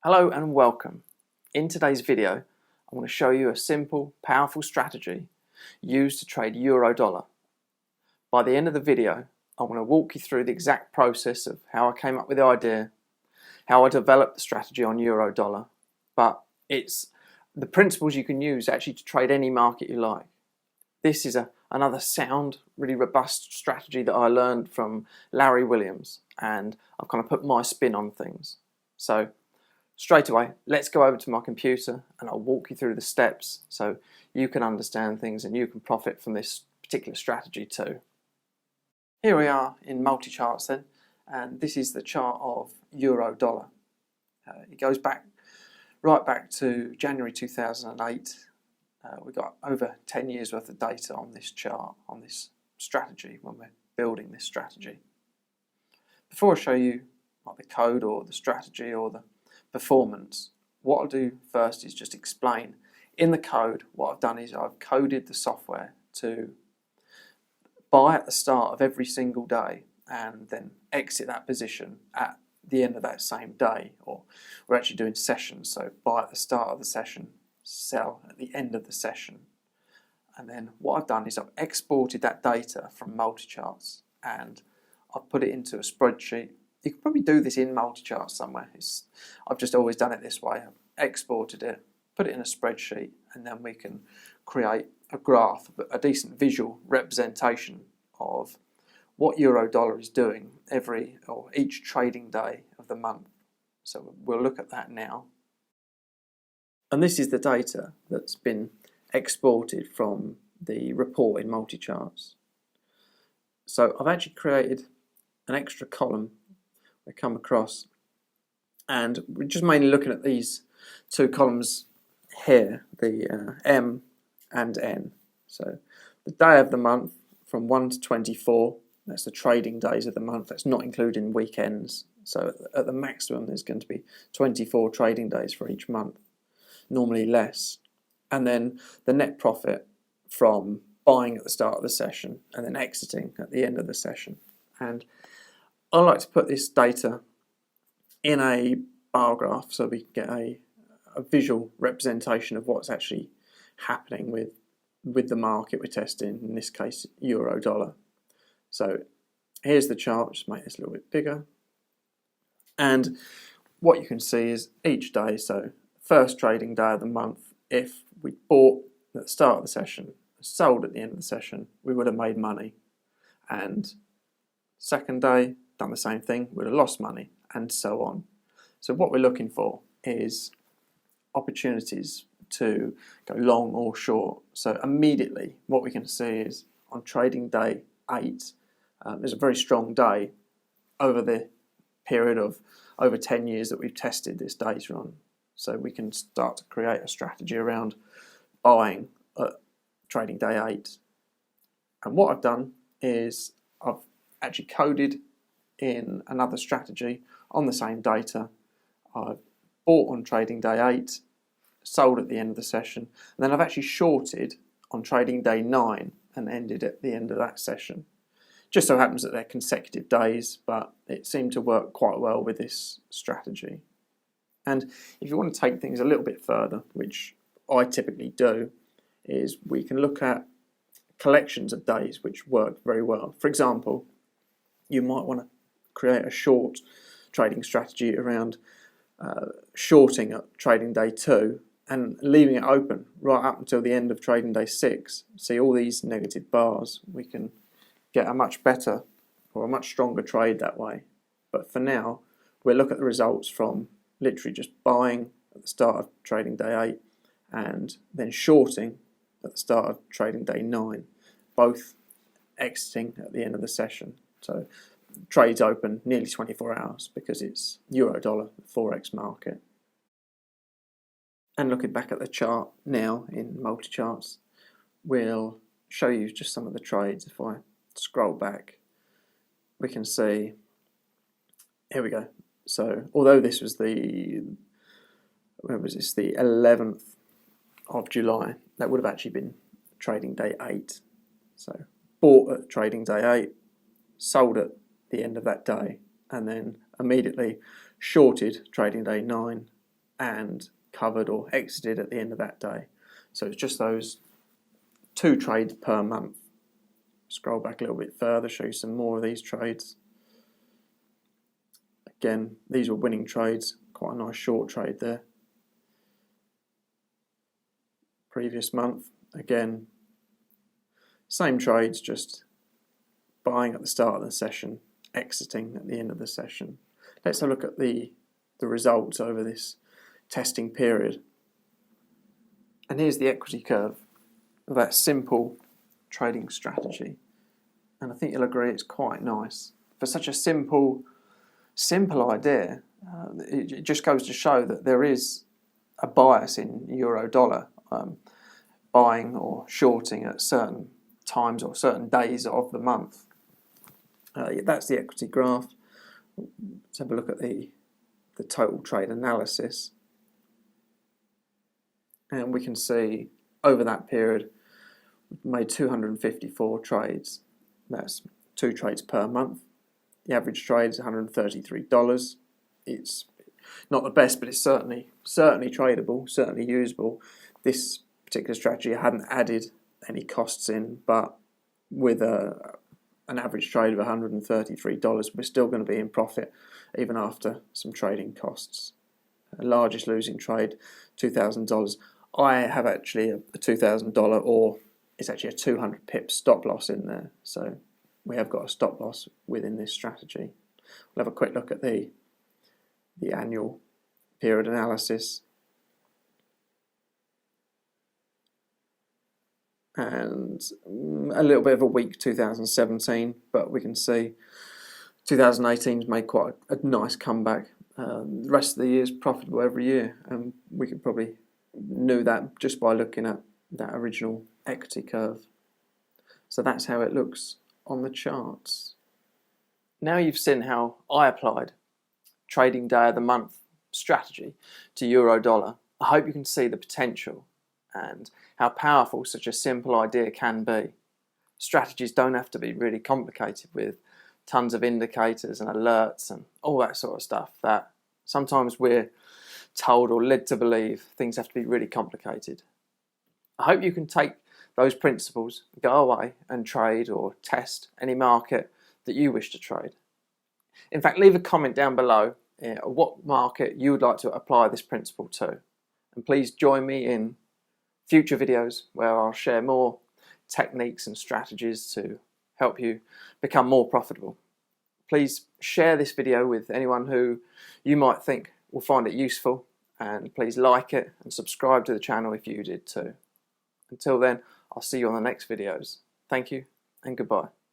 Hello and welcome. In today's video, I want to show you a simple, powerful strategy used to trade euro-dollar. By the end of the video, I want to walk you through the exact process of how I came up with the idea, how I developed the strategy on euro-dollar, but it's the principles you can use actually to trade any market you like. This is another sound, really robust strategy that I learned from Larry Williams, and I've kind of put my spin on things. So straight away, let's go over to my computer and I'll walk you through the steps so you can understand things and you can profit from this particular strategy too. Here we are in Multicharts then, and this is the chart of euro-dollar. It goes right back to January 2008. We've got over 10 years worth of data on this chart, on this strategy when we're building this strategy. Before I show you like the code or the strategy or the performance, what I'll do first is just explain in the code what I've done is I've coded the software to buy at the start of every single day and then exit that position at the end of that same day, or we're actually doing sessions, so buy at the start of the session, sell at the end of the session. And then what I've done is I've exported that data from Multicharts and I've put it into a spreadsheet. You can probably do this in Multicharts somewhere. I've just always done it this way. I've exported it, put it in a spreadsheet, and then we can create a graph, a decent visual representation of what euro-dollar is doing each trading day of the month. So we'll look at that now. And this is the data that's been exported from the report in Multicharts. So I've actually created an extra column we come across, and we're just mainly looking at these two columns here, the M and N. So the day of the month from 1 to 24, that's the trading days of the month, that's not including weekends. So at the maximum there's going to be 24 trading days for each month, normally less. And then the net profit from buying at the start of the session and then exiting at the end of the session. And I like to put this data in a bar graph so we get a visual representation of what's actually happening with the market we're testing, in this case euro-dollar. So here's the chart, just make this a little bit bigger. And what you can see is each day, so first trading day of the month, if we bought at the start of the session, sold at the end of the session, we would have made money. And second day, done the same thing, would have lost money, and so on. So what we're looking for is opportunities to go long or short. So immediately what we can see is on trading day 8, there's a very strong day over the period of over 10 years that we've tested this data on. So we can start to create a strategy around buying at trading day 8. And what I've done is I've actually coded in another strategy on the same data. I've bought on trading day 8, sold at the end of the session, and then I've actually shorted on trading day 9 and ended at the end of that session. Just so happens that they're consecutive days, but it seemed to work quite well with this strategy. And if you want to take things a little bit further, which I typically do, is we can look at collections of days which work very well. For example, you might want to create a short trading strategy around shorting at trading day 2 and leaving it open right up until the end of trading day 6. See all these negative bars, we can get a much better or a much stronger trade that way. But for now, we'll look at the results from literally just buying at the start of trading day 8 and then shorting at the start of trading day 9, both exiting at the end of the session. So trades open nearly 24 hours because it's euro-dollar, Forex market. And looking back at the chart now in Multicharts, we'll show you just some of the trades. If I scroll back, we can see, here we go. So although this was the 11th of July, that would have actually been trading day 8. So bought at trading day 8, sold at the end of that day, and then immediately shorted trading day 9 and covered or exited at the end of that day. So it's just those 2 trades per month. Scroll back a little bit further, show you some more of these trades. Again, these were winning trades, quite a nice short trade there. Previous month, again, same trades, just buying at the start of the session, exiting at the end of the session. Let's have a look at the results over this testing period. And here's the equity curve of that simple trading strategy. And I think you'll agree it's quite nice. For such a simple idea, it just goes to show that there is a bias in euro dollar, buying or shorting at certain times or certain days of the month. That's the equity graph. Let's have a look at the total trade analysis. And we can see over that period we've made 254 trades. That's 2 trades per month. The average trade is $133. It's not the best, but it's certainly tradable, certainly usable. This particular strategy hadn't added any costs in, but with an average trade of $133, we're still going to be in profit even after some trading costs. Largest losing trade, $2,000. I have actually a $2,000, or it's actually a 200 pip stop loss in there. So we have got a stop loss within this strategy. We'll have a quick look at the annual period analysis. And a little bit of a weak 2017, but we can see 2018's made quite a nice comeback. The rest of the year is profitable every year, and we could probably know that just by looking at that original equity curve. So that's how it looks on the charts. Now you've seen how I applied trading day of the month strategy to euro dollar, I hope you can see the potential and how powerful such a simple idea can be. Strategies don't have to be really complicated with tons of indicators and alerts and all that sort of stuff that sometimes we're told or led to believe things have to be really complicated. I hope you can take those principles, go away and trade or test any market that you wish to trade. In fact, leave a comment down below what market you would like to apply this principle to. And please join me in future videos where I'll share more techniques and strategies to help you become more profitable. Please share this video with anyone who you might think will find it useful, and please like it and subscribe to the channel if you did too. Until then, I'll see you on the next videos. Thank you and goodbye.